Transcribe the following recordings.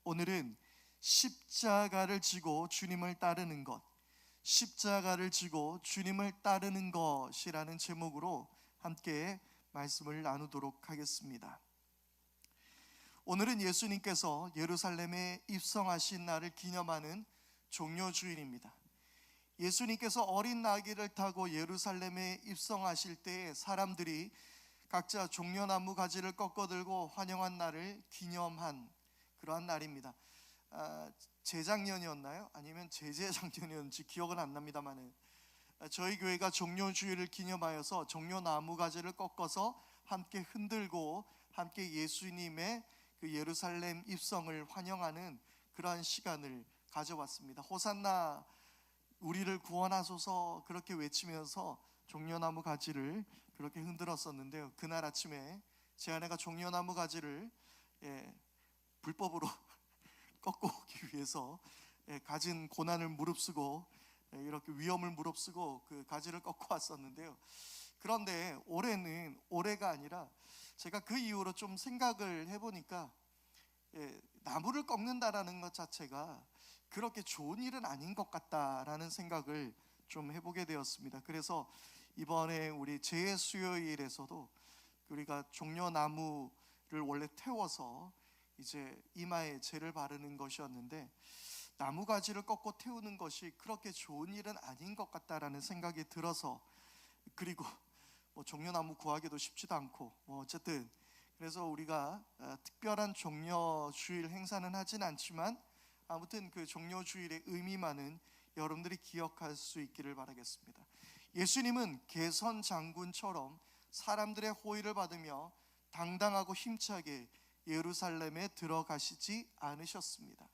오늘은 십자가를 지고 주님을 따르는 것, 십자가를 지고 주님을 따르는 것이라는 제목으로 함께 말씀을 나누도록 하겠습니다. 오늘은 예수님께서 예루살렘에 입성하신 날을 기념하는 종려주일입니다. 예수님께서 어린 나귀를 타고 예루살렘에 입성하실 때에 사람들이 각자 종려나무 가지를 꺾어들고 환영한 날을 기념한 그러한 날입니다. 재작년이었나요? 아니면 재재작년이었는지 기억은 안 납니다만 저희 교회가 종려주일을 기념하여서 종려나무 가지를 꺾어서 함께 흔들고 함께 예수님의 그 예루살렘 입성을 환영하는 그러한 시간을 가져왔습니다. 호산나 우리를 구원하소서 그렇게 외치면서 종려나무 가지를 그렇게 흔들었었는데요, 그날 아침에 제 아내가 종려나무 가지를 불법으로 꺾고 오기 위해서 가진 고난을 무릅쓰고 이렇게 위험을 무릅쓰고 그 가지를 꺾고 왔었는데요, 그런데 올해가 아니라 제가 그 이후로 좀 생각을 해보니까 나무를 꺾는다라는 것 자체가 그렇게 좋은 일은 아닌 것 같다라는 생각을 좀 해보게 되었습니다. 그래서 이번에 우리 재수요일에서도 우리가 종려나무를 원래 태워서 이제 이마에 재를 바르는 것이었는데, 나무 가지를 꺾고 태우는 것이 그렇게 좋은 일은 아닌 것 같다라는 생각이 들어서, 그리고 종려나무 구하기도 쉽지도 않고 어쨌든 그래서 우리가 특별한 종려주일 행사는 하진 않지만 아무튼 그 종려주일의 의미만은 여러분들이 기억할 수 있기를 바라겠습니다. 예수님은 개선 장군처럼 사람들의 호의를 받으며 당당하고 힘차게 예루살렘에 들어가시지 않으셨습니다.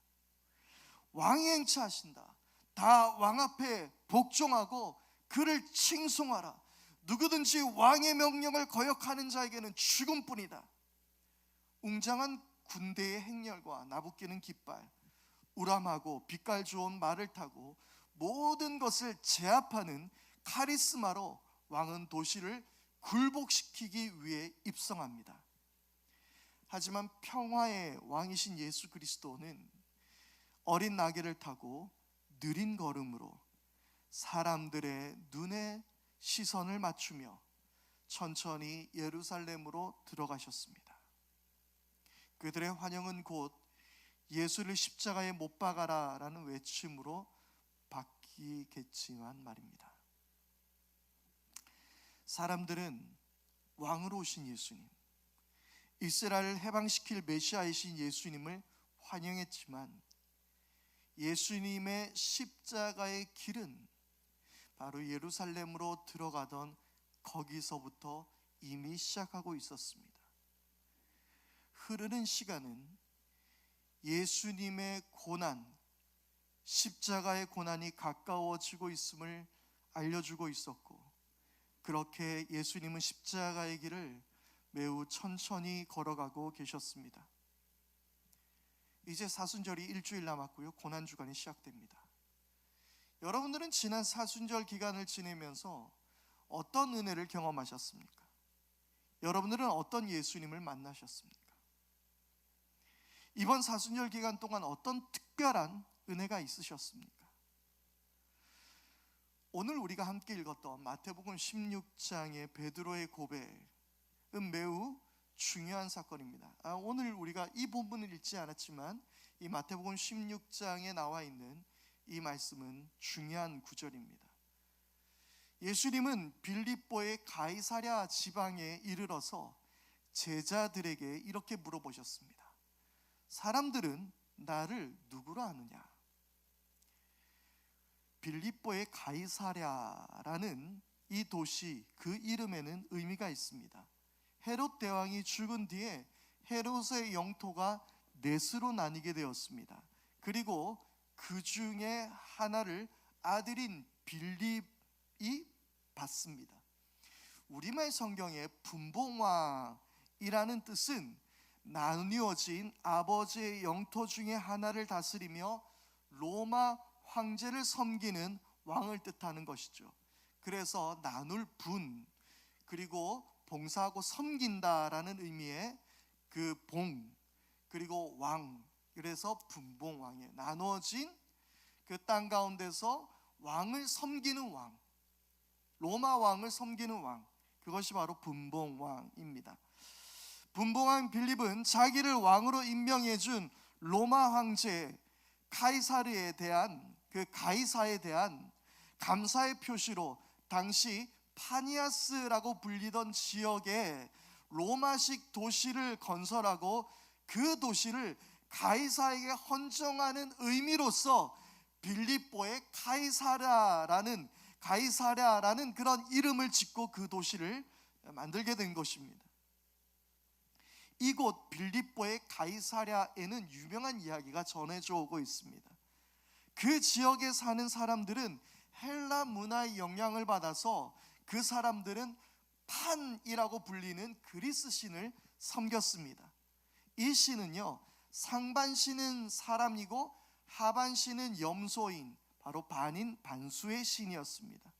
왕이 행차하신다, 다 왕 앞에 복종하고 그를 칭송하라, 누구든지 왕의 명령을 거역하는 자에게는 죽음뿐이다. 웅장한 군대의 행렬과 나부끼는 깃발, 우람하고 빛깔 좋은 말을 타고 모든 것을 제압하는 카리스마로 왕은 도시를 굴복시키기 위해 입성합니다. 하지만 평화의 왕이신 예수 그리스도는 어린 나귀를 타고 느린 걸음으로 사람들의 눈에 시선을 맞추며 천천히 예루살렘으로 들어가셨습니다. 그들의 환영은 곧 예수를 십자가에 못 박아라 라는 외침으로 바뀌겠지만 말입니다. 사람들은 왕으로 오신 예수님, 이스라엘을 해방시킬 메시아이신 예수님을 환영했지만 예수님의 십자가의 길은 바로 예루살렘으로 들어가던 거기서부터 이미 시작하고 있었습니다. 흐르는 시간은 예수님의 고난, 십자가의 고난이 가까워지고 있음을 알려주고 있었고, 그렇게 예수님은 십자가의 길을 매우 천천히 걸어가고 계셨습니다. 이제 사순절이 일주일 남았고요, 고난주간이 시작됩니다. 여러분들은 지난 사순절 기간을 지내면서 어떤 은혜를 경험하셨습니까? 여러분들은 어떤 예수님을 만나셨습니까? 이번 사순절 기간 동안 어떤 특별한 은혜가 있으셨습니까? 오늘 우리가 함께 읽었던 마태복음 16장의 베드로의 고백은 매우 중요한 사건입니다. 오늘 우리가 이 본문을 읽지 않았지만 이 마태복음 16장에 나와 있는 이 말씀은 중요한 구절입니다. 예수님은 빌립보의 가이사랴 지방에 이르러서 제자들에게 이렇게 물어보셨습니다. 사람들은 나를 누구로 아느냐? 빌립보의 가이사랴라는 이 도시, 그 이름에는 의미가 있습니다. 헤롯 대왕이 죽은 뒤에 헤롯의 영토가 넷으로 나뉘게 되었습니다. 그리고 그 중에 하나를 아들인 빌립이 받습니다. 우리말 성경에 분봉왕이라는 뜻은 나뉘어진 아버지의 영토 중에 하나를 다스리며 로마 황제를 섬기는 왕을 뜻하는 것이죠. 그래서 나눌 분, 그리고 봉사하고 섬긴다라는 의미의 그 봉, 그리고 왕, 그래서 분봉왕에 나누어진 그 땅 가운데서 왕을 섬기는 왕, 로마 왕을 섬기는 왕, 그것이 바로 분봉왕입니다. 분봉왕 빌립은 자기를 왕으로 임명해준 로마 황제 카이사르에 대한 그 가이사에 대한 감사의 표시로 당시 파니아스라고 불리던 지역에 로마식 도시를 건설하고 그 도시를 가이사에게 헌정하는 의미로서 빌립보의 가이사랴라는 그런 이름을 짓고 그 도시를 만들게 된 것입니다. 이곳 빌립보의 가이사랴에는 유명한 이야기가 전해져 오고 있습니다. 그 지역에 사는 사람들은 헬라 문화의 영향을 받아서 그 사람들은 판이라고 불리는 그리스 신을 섬겼습니다. 이 신은요, 상반신은 사람이고 하반신은 염소인 바로 반인 반수의 신이었습니다.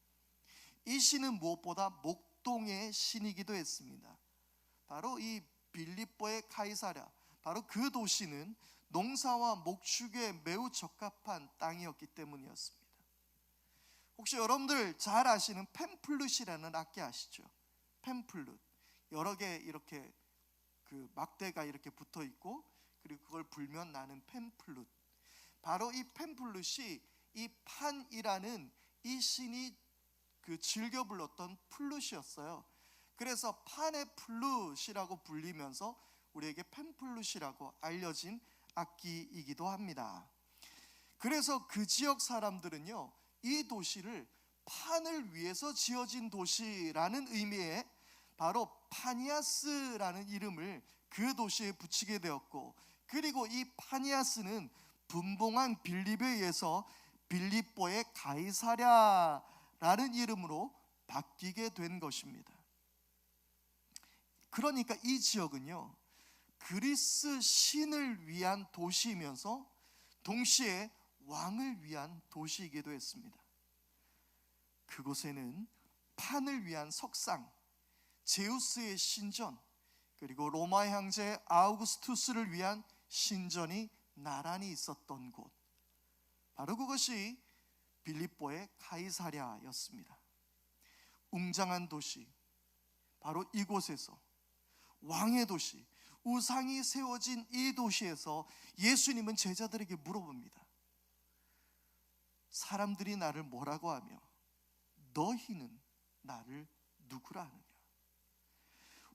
이 신은 무엇보다 목동의 신이기도 했습니다. 바로 이 빌립보의 카이사랴, 바로 그 도시는 농사와 목축에 매우 적합한 땅이었기 때문이었습니다. 혹시 여러분들 잘 아시는 팸플룻이라는 악기 아시죠? 팸플룻, 여러 개 이렇게 그 막대가 이렇게 붙어 있고, 그리고 그걸 불면 나는 팸플룻. 바로 이 팸플룻이 이 판이라는 이 신이 그 즐겨 불렀던 플룻이었어요. 그래서 판의 플룻이라고 불리면서 우리에게 팸플룻이라고 알려진 악기이기도 합니다. 그래서 그 지역 사람들은요, 이 도시를 판을 위해서 지어진 도시라는 의미의 바로 파니아스라는 이름을 그 도시에 붙이게 되었고, 그리고 이 파니아스는 분봉왕 빌립에 의해서 빌립보의 가이사랴라는 이름으로 바뀌게 된 것입니다. 그러니까 이 지역은요, 그리스 신을 위한 도시이면서 동시에 왕을 위한 도시이기도 했습니다. 그곳에는 판을 위한 석상, 제우스의 신전, 그리고 로마 황제 아우구스투스를 위한 신전이 나란히 있었던 곳, 바로 그것이 빌립보의 가이사랴였습니다. 웅장한 도시, 바로 이곳에서 왕의 도시, 우상이 세워진 이 도시에서 예수님은 제자들에게 물어봅니다. 사람들이 나를 뭐라고 하며 너희는 나를 누구라 하느냐?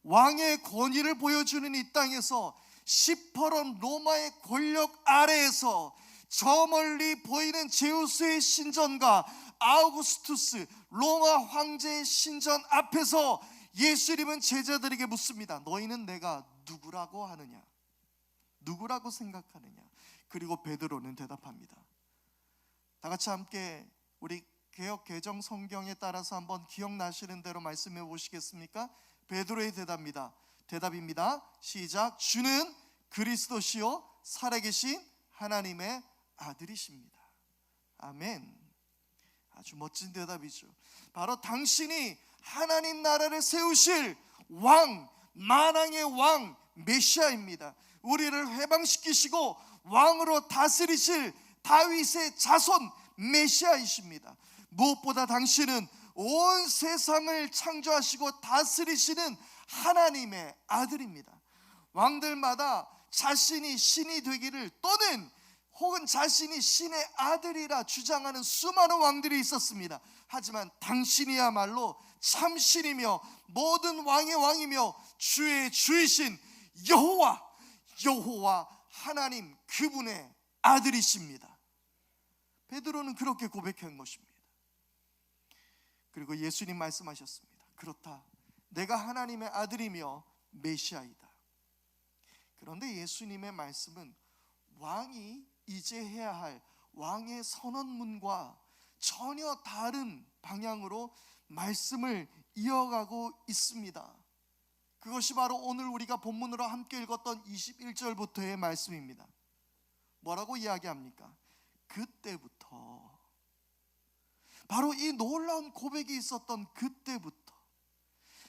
왕의 권위를 보여주는 이 땅에서 시퍼런 로마의 권력 아래에서 저 멀리 보이는 제우스의 신전과 아우구스투스 로마 황제의 신전 앞에서 예수님은 제자들에게 묻습니다. 너희는 내가 누구라고 하느냐? 누구라고 생각하느냐? 그리고 베드로는 대답합니다. 다 같이 함께 우리 개역 개정 성경에 따라서 한번 기억나시는 대로 말씀해 보시겠습니까? 베드로의 대답입니다. 시작. 주는 그리스도시요 살아계신 하나님의 아들이십니다. 아멘. 아주 멋진 대답이죠. 바로 당신이 하나님 나라를 세우실 왕, 만왕의 왕 메시아입니다. 우리를 해방시키시고 왕으로 다스리실 다윗의 자손 메시아이십니다. 무엇보다 당신은 온 세상을 창조하시고 다스리시는 하나님의 아들입니다. 왕들마다 자신이 신이 되기를 또는 혹은 자신이 신의 아들이라 주장하는 수많은 왕들이 있었습니다. 하지만 당신이야말로 참신이며 모든 왕의 왕이며 주의 주이신 여호와 하나님 그분의 아들이십니다. 베드로는 그렇게 고백한 것입니다. 그리고 예수님 말씀하셨습니다. 그렇다, 내가 하나님의 아들이며 메시아이다. 그런데 예수님의 말씀은 왕이 이제 해야 할 왕의 선언문과 전혀 다른 방향으로 말씀을 이어가고 있습니다. 그것이 바로 오늘 우리가 본문으로 함께 읽었던 21절부터의 말씀입니다. 뭐라고 이야기합니까? 그때부터, 바로 이 놀라운 고백이 있었던 그때부터,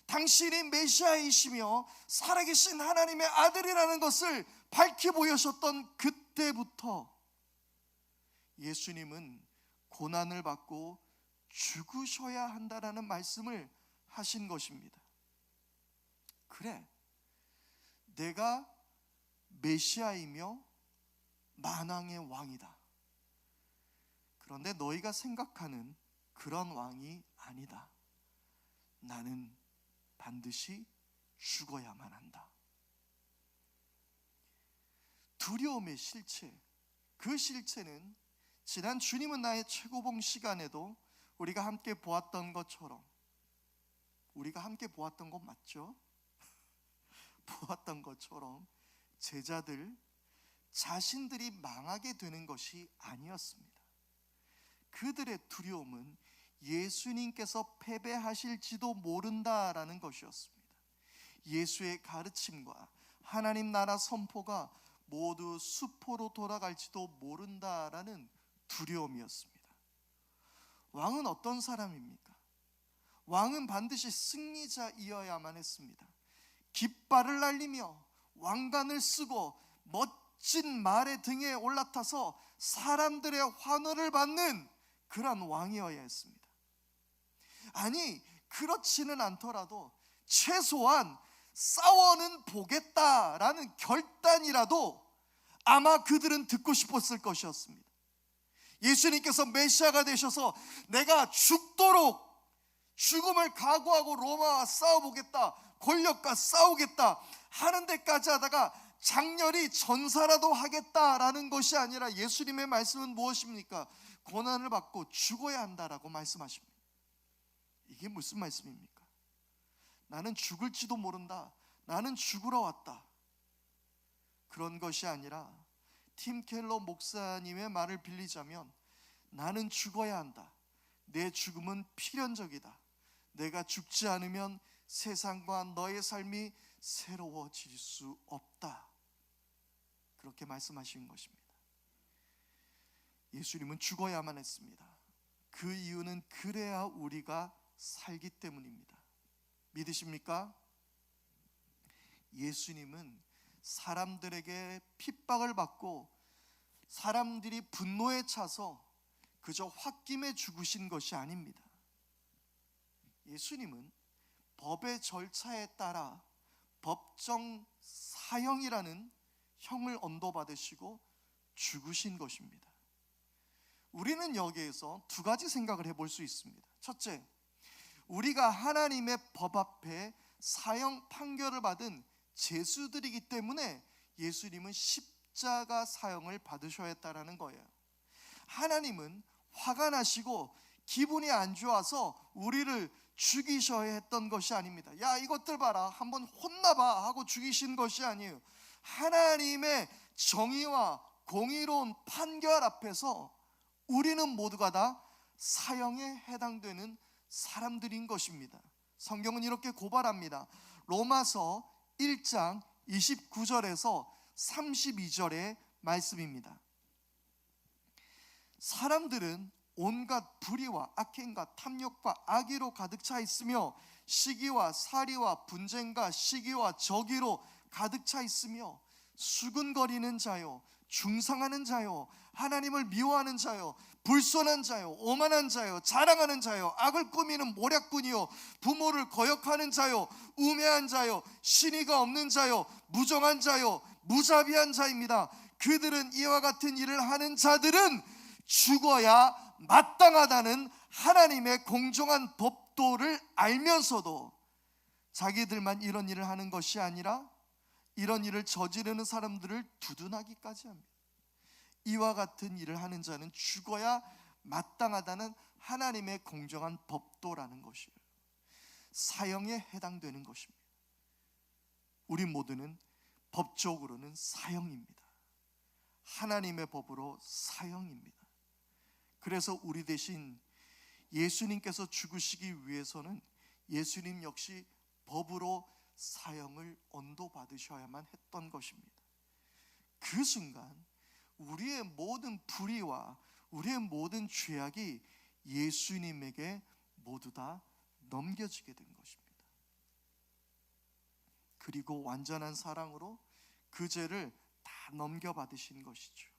당신이 메시아이시며 살아계신 하나님의 아들이라는 것을 밝히 보여셨던 그때 그때부터 예수님은 고난을 받고 죽으셔야 한다라는 말씀을 하신 것입니다. 그래, 내가 메시아이며 만왕의 왕이다. 그런데 너희가 생각하는 그런 왕이 아니다. 나는 반드시 죽어야만 한다. 두려움의 실체, 그 실체는 지난 주님은 나의 최고봉 시간에도 우리가 함께 보았던 것처럼, 우리가 함께 보았던 것 맞죠? 보았던 것처럼 제자들 자신들이 망하게 되는 것이 아니었습니다. 그들의 두려움은 예수님께서 패배하실지도 모른다라는 것이었습니다. 예수의 가르침과 하나님 나라 선포가 모두 수포로 돌아갈지도 모른다라는 두려움이었습니다. 왕은 어떤 사람입니까? 왕은 반드시 승리자이어야만 했습니다. 깃발을 날리며 왕관을 쓰고 멋진 말의 등에 올라타서 사람들의 환호를 받는 그런 왕이어야 했습니다. 아니, 그렇지는 않더라도 최소한 싸워는 보겠다라는 결단이라도 아마 그들은 듣고 싶었을 것이었습니다. 예수님께서 메시아가 되셔서 내가 죽도록 죽음을 각오하고 로마와 싸워보겠다, 권력과 싸우겠다 하는 데까지 하다가 장렬히 전사라도 하겠다라는 것이 아니라 예수님의 말씀은 무엇입니까? 고난을 받고 죽어야 한다라고 말씀하십니다. 이게 무슨 말씀입니까? 나는 죽을지도 모른다, 나는 죽으러 왔다, 그런 것이 아니라 팀 켈러 목사님의 말을 빌리자면 나는 죽어야 한다, 내 죽음은 필연적이다, 내가 죽지 않으면 세상과 너의 삶이 새로워질 수 없다, 그렇게 말씀하신 것입니다. 예수님은 죽어야만 했습니다. 그 이유는 그래야 우리가 살기 때문입니다. 믿으십니까? 예수님은 사람들에게 핍박을 받고 사람들이 분노에 차서 그저 홧김에 죽으신 것이 아닙니다. 예수님은 법의 절차에 따라 법정 사형이라는 형을 언도받으시고 죽으신 것입니다. 우리는 여기에서 두 가지 생각을 해볼 수 있습니다. 첫째, 우리가 하나님의 법 앞에 사형 판결을 받은 죄수들이기 때문에 예수님은 십자가 사형을 받으셔야 했다는 거예요. 하나님은 화가 나시고 기분이 안 좋아서 우리를 죽이셔야 했던 것이 아닙니다. 야, 이것들 봐라, 한번 혼나봐 하고 죽이신 것이 아니에요. 하나님의 정의와 공의로운 판결 앞에서 우리는 모두가 다 사형에 해당되는 사람들인 것입니다. 성경은 이렇게 고발합니다. 로마서 1장 29절에서 32절의 말씀입니다. 사람들은 온갖 불의와 악행과 탐욕과 악의로 가득 차 있으며 시기와 살이와 분쟁과 시기와 저기로 가득 차 있으며 수근거리는 자요, 중상하는 자요, 하나님을 미워하는 자요, 불손한 자요, 오만한 자요, 자랑하는 자요, 악을 꾸미는 모략꾼이요, 부모를 거역하는 자요, 우매한 자요, 신의가 없는 자요, 무정한 자요, 무자비한 자입니다. 그들은 이와 같은 일을 하는 자들은 죽어야 마땅하다는 하나님의 공정한 법도를 알면서도 자기들만 이런 일을 하는 것이 아니라 이런 일을 저지르는 사람들을 두둔하기까지 합니다. 이와 같은 일을 하는 자는 죽어야 마땅하다는 하나님의 공정한 법도라는 것이에요. 사형에 해당되는 것입니다. 우리 모두는 법적으로는 사형입니다. 하나님의 법으로 사형입니다. 그래서 우리 대신 예수님께서 죽으시기 위해서는 예수님 역시 법으로 사형을 언도받으셔야만 했던 것입니다. 그 순간 우리의 모든 불의와 우리의 모든 죄악이 예수님에게 모두 다 넘겨지게 된 것입니다. 그리고 완전한 사랑으로 그 죄를 다 다 넘겨받으신 것이죠.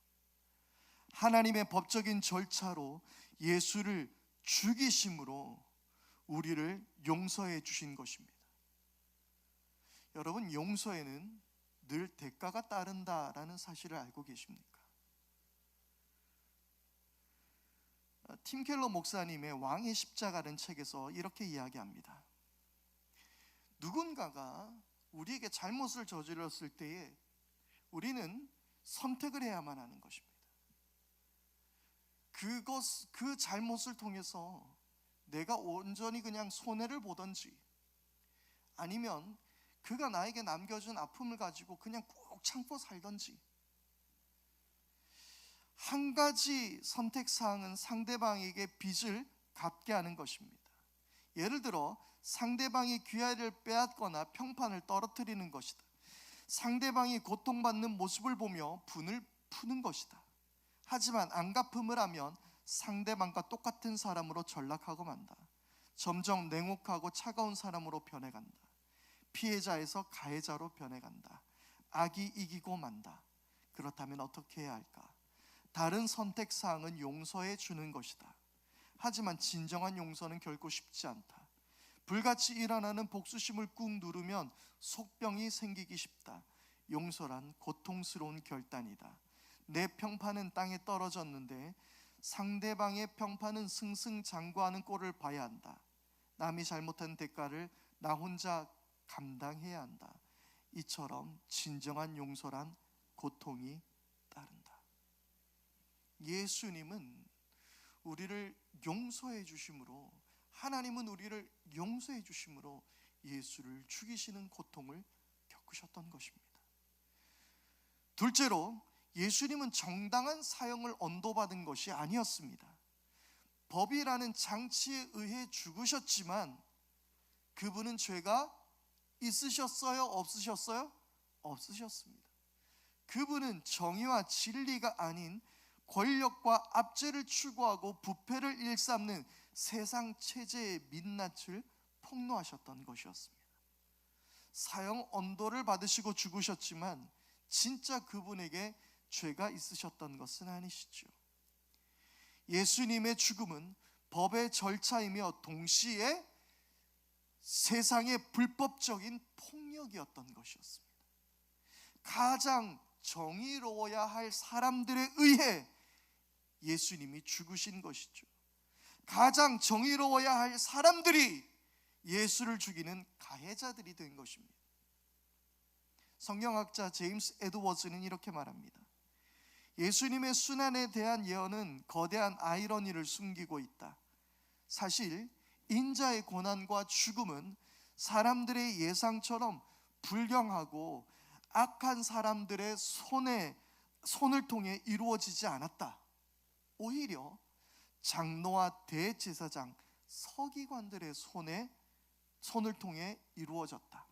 하나님의 법적인 절차로 예수를 죽이심으로 우리를 용서해 주신 것입니다. 여러분, 용서에는 늘 대가가 따른다라는 사실을 알고 계십니까? 팀 켈러 목사님의 왕의 십자가라는 책에서 이렇게 이야기합니다. 누군가가 우리에게 잘못을 저질렀을 때에 우리는 선택을 해야만 하는 것입니다. 그 잘못을 통해서 내가 온전히 그냥 손해를 보든지, 아니면 그가 나에게 남겨준 아픔을 가지고 그냥 꾹 참고 살든지, 한 가지 선택사항은 상대방에게 빚을 갚게 하는 것입니다. 예를 들어 상대방이 귀하를 빼앗거나 평판을 떨어뜨리는 것이다. 상대방이 고통받는 모습을 보며 분을 푸는 것이다. 하지만 안 갚음을 하면 상대방과 똑같은 사람으로 전락하고 만다. 점점 냉혹하고 차가운 사람으로 변해간다. 피해자에서 가해자로 변해간다. 악이 이기고 만다. 그렇다면 어떻게 해야 할까? 다른 선택사항은 용서해 주는 것이다. 하지만 진정한 용서는 결코 쉽지 않다. 불같이 일어나는 복수심을 꾹 누르면 속병이 생기기 쉽다. 용서란 고통스러운 결단이다. 내 평판은 땅에 떨어졌는데 상대방의 평판은 승승장구하는 꼴을 봐야 한다. 남이 잘못한 대가를 나 혼자 감당해야 한다. 이처럼 진정한 용서란 고통이 따른다. 예수님은 우리를 용서해 주심으로, 하나님은 우리를 용서해 주심으로 예수를 죽이시는 고통을 겪으셨던 것입니다. 둘째로, 예수님은 정당한 사형을 언도받은 것이 아니었습니다. 법이라는 장치에 의해 죽으셨지만 그분은 죄가 있으셨어요? 없으셨어요? 없으셨습니다. 그분은 정의와 진리가 아닌 권력과 압제를 추구하고 부패를 일삼는 세상 체제의 민낯을 폭로하셨던 것이었습니다. 사형 언도를 받으시고 죽으셨지만 진짜 그분에게 죄가 있으셨던 것은 아니시죠. 예수님의 죽음은 법의 절차이며 동시에 세상의 불법적인 폭력이었던 것이었습니다. 가장 정의로워야 할 사람들에 의해 예수님이 죽으신 것이죠. 가장 정의로워야 할 사람들이 예수를 죽이는 가해자들이 된 것입니다. 성경학자 제임스 에드워즈는 이렇게 말합니다. 예수님의 순환에 대한 예언은 거대한 아이러니를 숨기고 있다. 사실 인자의 고난과 죽음은 사람들의 예상처럼 불경하고 악한 사람들의 손을 통해 이루어지지 않았다. 오히려 장로와 대제사장, 서기관들의 손을 통해 이루어졌다.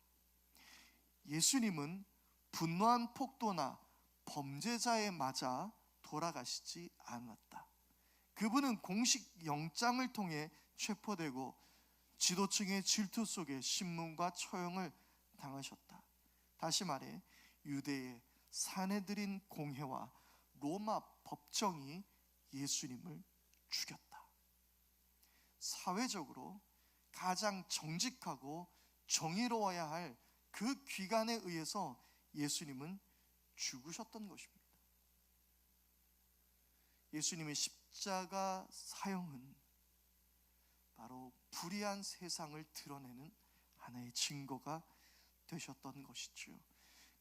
예수님은 분노한 폭도나 범죄자에 맞아 돌아가시지 않았다. 그분은 공식 영장을 통해 체포되고 지도층의 질투 속에 신문과 처형을 당하셨다. 다시 말해 유대의 사내들인 공회와 로마 법정이 예수님을 죽였다. 사회적으로 가장 정직하고 정의로워야 할 그 기관에 의해서 예수님은 죽으셨던 것입니다. 예수님의 십자가 사형은 바로 불의한 세상을 드러내는 하나의 증거가 되셨던 것이죠.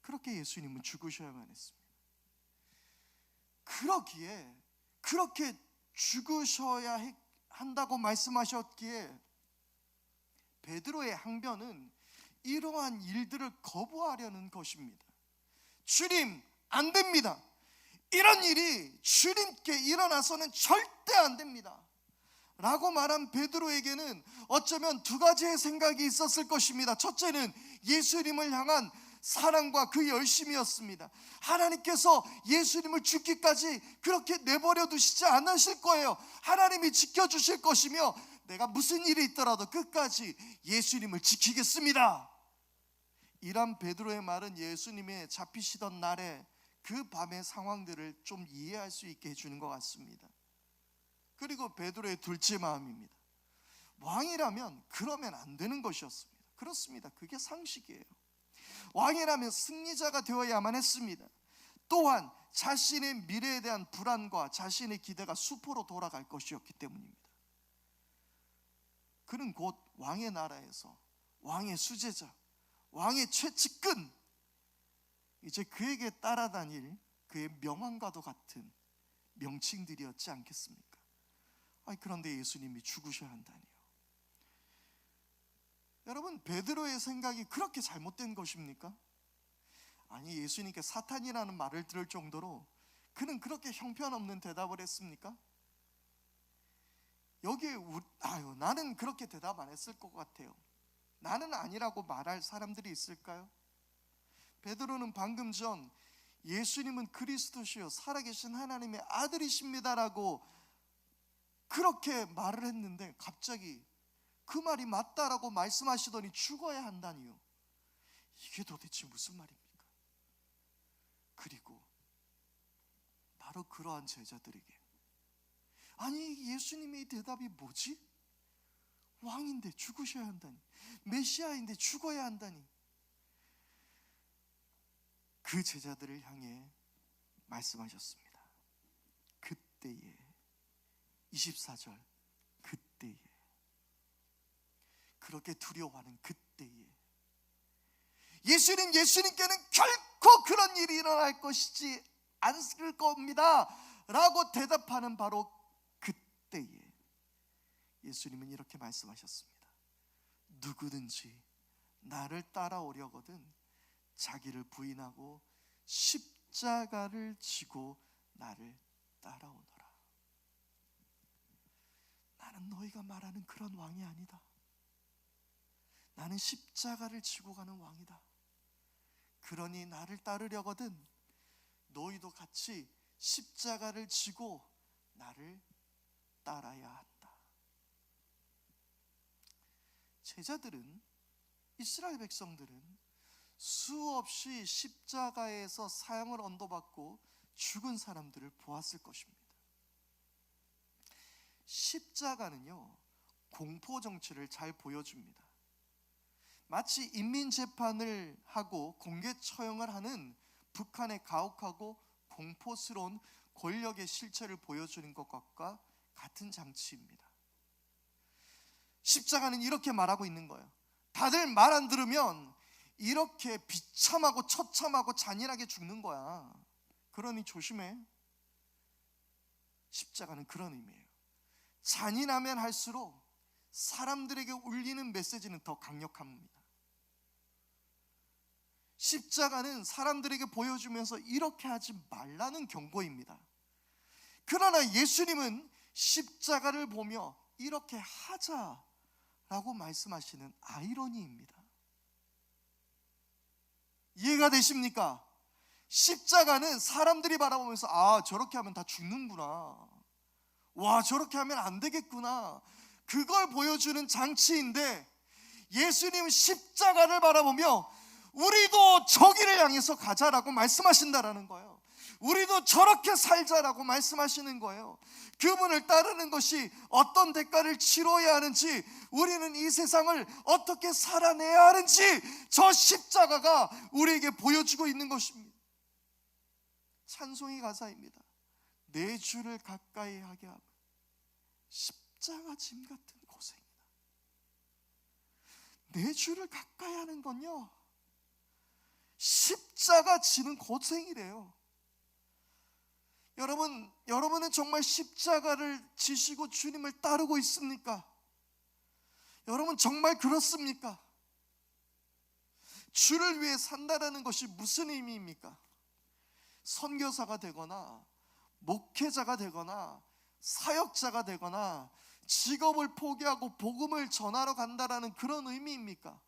그렇게 예수님은 죽으셔야만 했습니다. 그러기에 그렇게 죽으셔야 한다고 말씀하셨기에 베드로의 항변은 이러한 일들을 거부하려는 것입니다. 주님, 안 됩니다. 이런 일이 주님께 일어나서는 절대 안 됩니다 라고 말한 베드로에게는 어쩌면 두 가지의 생각이 있었을 것입니다. 첫째는 예수님을 향한 사랑과 그 열심이었습니다. 하나님께서 예수님을 죽기까지 그렇게 내버려 두시지 않으실 거예요. 하나님이 지켜주실 것이며 내가 무슨 일이 있더라도 끝까지 예수님을 지키겠습니다. 이런 베드로의 말은 예수님의 잡히시던 날에 그 밤의 상황들을 좀 이해할 수 있게 해주는 것 같습니다. 그리고 베드로의 둘째 마음입니다. 왕이라면 그러면 안 되는 것이었습니다. 그렇습니다. 그게 상식이에요. 왕이라면 승리자가 되어야만 했습니다. 또한 자신의 미래에 대한 불안과 자신의 기대가 수포로 돌아갈 것이었기 때문입니다. 그는 곧 왕의 나라에서 왕의 수제자, 왕의 최측근, 이제 그에게 따라다닐 그의 명함과도 같은 명칭들이었지 않겠습니까? 그런데 예수님이 죽으셔야 한다니요. 여러분, 베드로의 생각이 그렇게 잘못된 것입니까? 아니, 예수님께 사탄이라는 말을 들을 정도로 그는 그렇게 형편없는 대답을 했습니까? 여기에 나는 그렇게 대답 안 했을 것 같아요. 나는 아니라고 말할 사람들이 있을까요? 베드로는 방금 전 예수님은 그리스도시요 살아계신 하나님의 아들이십니다라고 그렇게 말을 했는데 갑자기 그 말이 맞다라고 말씀하시더니 죽어야 한다니요. 이게 도대체 무슨 말입니까? 그리고 바로 그러한 제자들에게, 아니 예수님의 대답이 뭐지? 왕인데 죽으셔야 한다니, 메시아인데 죽어야 한다니. 그 제자들을 향해 말씀하셨습니다. 그때에, 24절, 그때에, 그렇게 두려워하는 그때에 예수님께는 결코 그런 일이 일어날 것이지 않을 겁니다 라고 대답하는 바로 그때에 예수님은 이렇게 말씀하셨습니다. 누구든지 나를 따라오려거든 자기를 부인하고 십자가를 지고 나를 따라오너라. 나는 너희가 말하는 그런 왕이 아니다. 나는 십자가를 지고 가는 왕이다. 그러니 나를 따르려거든 너희도 같이 십자가를 지고 나를 따라야 한다. 제자들은, 이스라엘 백성들은 수없이 십자가에서 사형을 언도받고 죽은 사람들을 보았을 것입니다. 십자가는요, 공포 정치를 잘 보여줍니다. 마치 인민재판을 하고 공개 처형을 하는 북한의 가혹하고 공포스러운 권력의 실체를 보여주는 것과 같은 장치입니다. 십자가는 이렇게 말하고 있는 거예요. 다들 말 안 들으면 이렇게 비참하고 처참하고 잔인하게 죽는 거야. 그러니 조심해. 십자가는 그런 의미예요. 잔인하면 할수록 사람들에게 울리는 메시지는 더 강력합니다. 십자가는 사람들에게 보여주면서 이렇게 하지 말라는 경고입니다. 그러나 예수님은 십자가를 보며 이렇게 하자라고 말씀하시는 아이러니입니다. 이해가 되십니까? 십자가는 사람들이 바라보면서 저렇게 하면 다 죽는구나, 와 저렇게 하면 안 되겠구나, 그걸 보여주는 장치인데 예수님은 십자가를 바라보며 우리도 저기를 향해서 가자라고 말씀하신다라는 거예요. 우리도 저렇게 살자라고 말씀하시는 거예요. 그분을 따르는 것이 어떤 대가를 치러야 하는지, 우리는 이 세상을 어떻게 살아내야 하는지 저 십자가가 우리에게 보여주고 있는 것입니다. 찬송의 가사입니다. 내 주를 가까이 하게 하면 십자가 짐 같은 고생이다. 내 주를 가까이 하는 건요, 십자가 지는 고생이래요. 여러분은 정말 십자가를 지시고 주님을 따르고 있습니까? 여러분 정말 그렇습니까? 주를 위해 산다라는 것이 무슨 의미입니까? 선교사가 되거나 목회자가 되거나 사역자가 되거나 직업을 포기하고 복음을 전하러 간다라는 그런 의미입니까?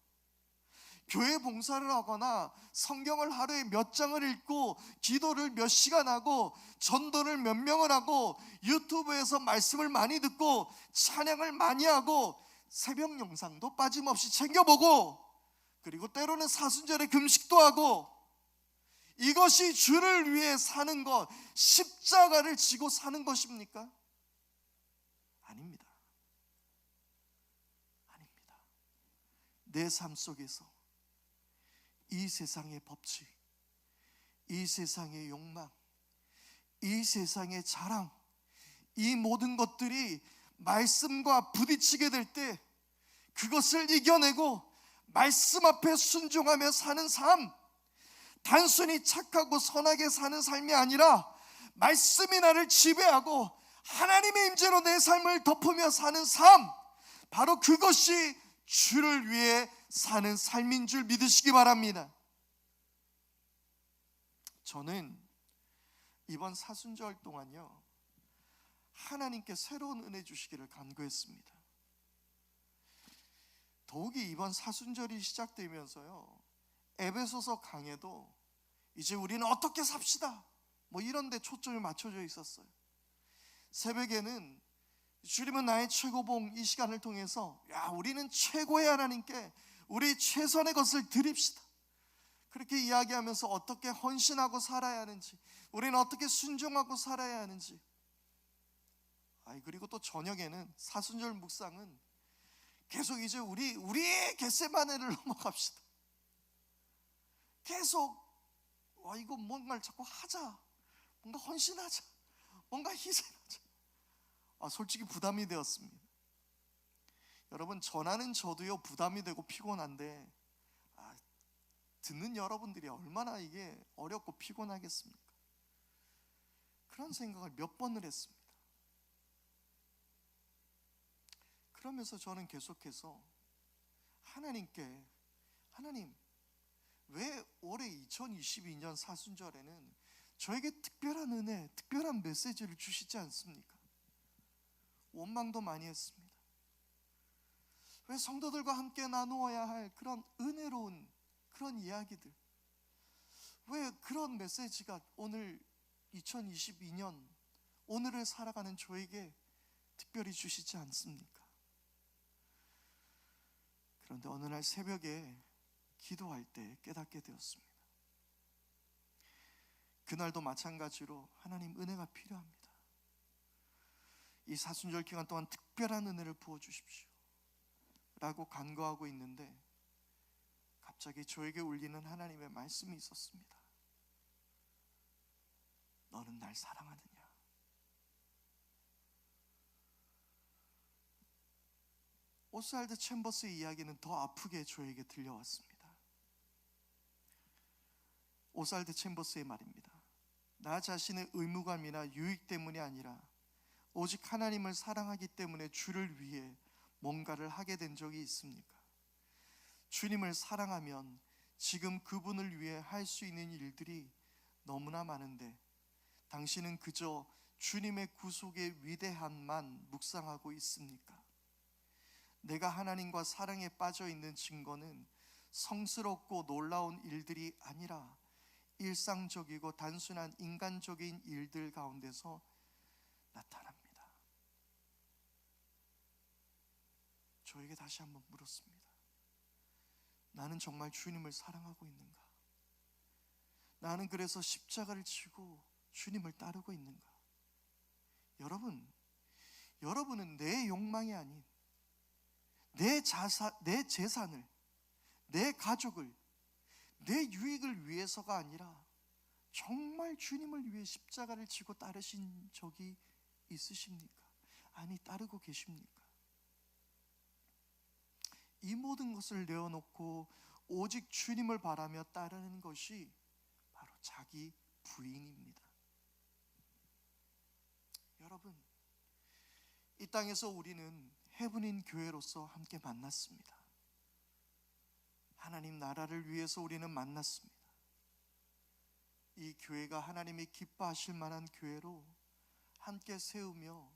교회 봉사를 하거나 성경을 하루에 몇 장을 읽고 기도를 몇 시간 하고 전도를 몇 명을 하고 유튜브에서 말씀을 많이 듣고 찬양을 많이 하고 새벽 영상도 빠짐없이 챙겨보고 그리고 때로는 사순절에 금식도 하고, 이것이 주를 위해 사는 것, 십자가를 지고 사는 것입니까? 아닙니다. 아닙니다. 내 삶 속에서 이 세상의 법칙, 이 세상의 욕망, 이 세상의 자랑, 이 모든 것들이 말씀과 부딪히게 될 때 그것을 이겨내고 말씀 앞에 순종하며 사는 삶, 단순히 착하고 선하게 사는 삶이 아니라 말씀이 나를 지배하고 하나님의 임재로 내 삶을 덮으며 사는 삶, 바로 그것이 주를 위해 사는 삶인 줄 믿으시기 바랍니다. 저는 이번 사순절 동안요, 하나님께 새로운 은혜 주시기를 간구했습니다. 더욱이 이번 사순절이 시작되면서요, 에베소서 강해도 이제 우리는 어떻게 삽시다, 이런 데 초점이 맞춰져 있었어요. 새벽에는 주님은 나의 최고봉, 이 시간을 통해서 우리는 최고의 하나님께 우리 최선의 것을 드립시다, 그렇게 이야기하면서 어떻게 헌신하고 살아야 하는지, 우리는 어떻게 순종하고 살아야 하는지, 그리고 또 저녁에는 사순절 묵상은 계속 이제 우리의 겟세마네를 넘어갑시다. 계속 이거 뭔가를 자꾸 하자, 뭔가 헌신하자, 뭔가 희생하자. 솔직히 부담이 되었습니다. 여러분, 전하는 저도요 부담이 되고 피곤한데 듣는 여러분들이 얼마나 이게 어렵고 피곤하겠습니까? 그런 생각을 몇 번을 했습니다. 그러면서 저는 계속해서 하나님께, 하나님, 왜 올해 2022년 사순절에는 저에게 특별한 은혜, 특별한 메시지를 주시지 않습니까? 원망도 많이 했습니다. 왜 성도들과 함께 나누어야 할 그런 은혜로운 그런 이야기들, 왜 그런 메시지가 오늘 2022년 오늘을 살아가는 저에게 특별히 주시지 않습니까? 그런데 어느 날 새벽에 기도할 때 깨닫게 되었습니다. 그날도 마찬가지로 하나님, 은혜가 필요합니다. 이 사순절 기간 동안 특별한 은혜를 부어주십시오 라고 간구하고 있는데 갑자기 저에게 울리는 하나님의 말씀이 있었습니다. 너는 날 사랑하느냐? 오스왈드 챔버스의 이야기는 더 아프게 저에게 들려왔습니다. 오스왈드 챔버스의 말입니다. 나 자신의 의무감이나 유익 때문이 아니라 오직 하나님을 사랑하기 때문에 주를 위해 뭔가를 하게 된 적이 있습니까? 주님을 사랑하면 지금 그분을 위해 할 수 있는 일들이 너무나 많은데 당신은 그저 주님의 구속의 위대함만 묵상하고 있습니까? 내가 하나님과 사랑에 빠져 있는 증거는 성스럽고 놀라운 일들이 아니라 일상적이고 단순한 인간적인 일들 가운데서 나타납니다. 저에게 다시 한번 물었습니다. 나는 정말 주님을 사랑하고 있는가? 나는 그래서 십자가를 지고 주님을 따르고 있는가? 여러분은 내 욕망이 아닌 내 재산을, 내 가족을, 내 유익을 위해서가 아니라 정말 주님을 위해 십자가를 지고 따르신 적이 있으십니까? 아니, 따르고 계십니까? 이 모든 것을 내어놓고 오직 주님을 바라며 따르는 것이 바로 자기 부인입니다. 여러분, 이 땅에서 우리는 헤브닌 교회로서 함께 만났습니다. 하나님 나라를 위해서 우리는 만났습니다. 이 교회가 하나님이 기뻐하실 만한 교회로 함께 세우며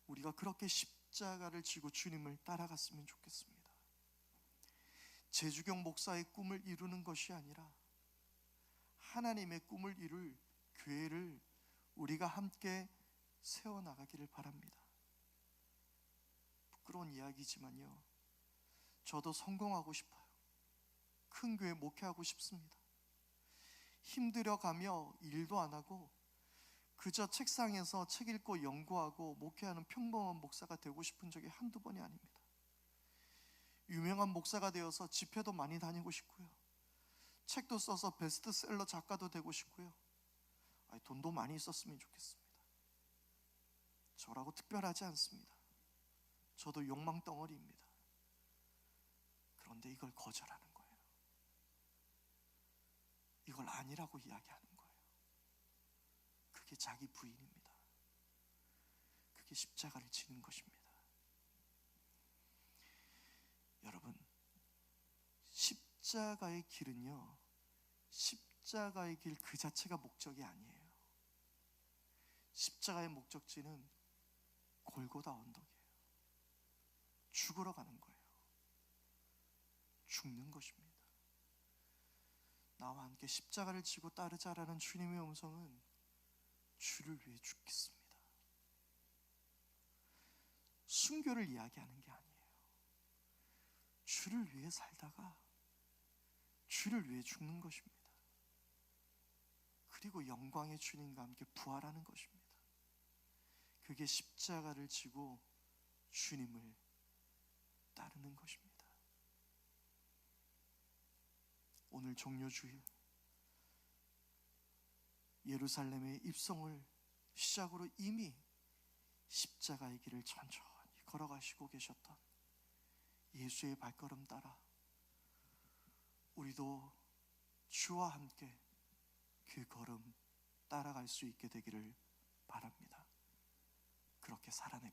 우리가 그렇게 십자가를 지고 주님을 따라갔으면 좋겠습니다. 제주경 목사의 꿈을 이루는 것이 아니라 하나님의 꿈을 이룰 교회를 우리가 함께 세워나가기를 바랍니다. 부끄러운 이야기지만요, 저도 성공하고 싶어요. 큰 교회 목회하고 싶습니다. 힘들어가며 일도 안 하고 그저 책상에서 책 읽고 연구하고 목회하는 평범한 목사가 되고 싶은 적이 한두 번이 아닙니다. 유명한 목사가 되어서 집회도 많이 다니고 싶고요, 책도 써서 베스트셀러 작가도 되고 싶고요, 돈도 많이 있었으면 좋겠습니다. 저라고 특별하지 않습니다. 저도 욕망 덩어리입니다. 그런데 이걸 거절하는 거예요. 이걸 아니라고 이야기하는 거예요. 그게 자기 부인입니다. 그게 십자가를 지는 것입니다. 여러분, 십자가의 길은요, 십자가의 길 그 자체가 목적이 아니에요. 십자가의 목적지는 골고다 언덕이에요. 죽으러 가는 거예요. 죽는 것입니다. 나와 함께 십자가를 지고 따르자라는 주님의 음성은 주를 위해 죽겠습니다. 순교를 이야기하는 게 아니에요. 주를 위해 살다가 주를 위해 죽는 것입니다. 그리고 영광의 주님과 함께 부활하는 것입니다. 그게 십자가를 지고 주님을 따르는 것입니다. 오늘 종료주일 예루살렘의 입성을 시작으로 이미 십자가의 길을 천천히 걸어가시고 계셨던 예수의 발걸음 따라 우리도 주와 함께 그 걸음 따라갈 수 있게 되기를 바랍니다. 그렇게 살아냅시다.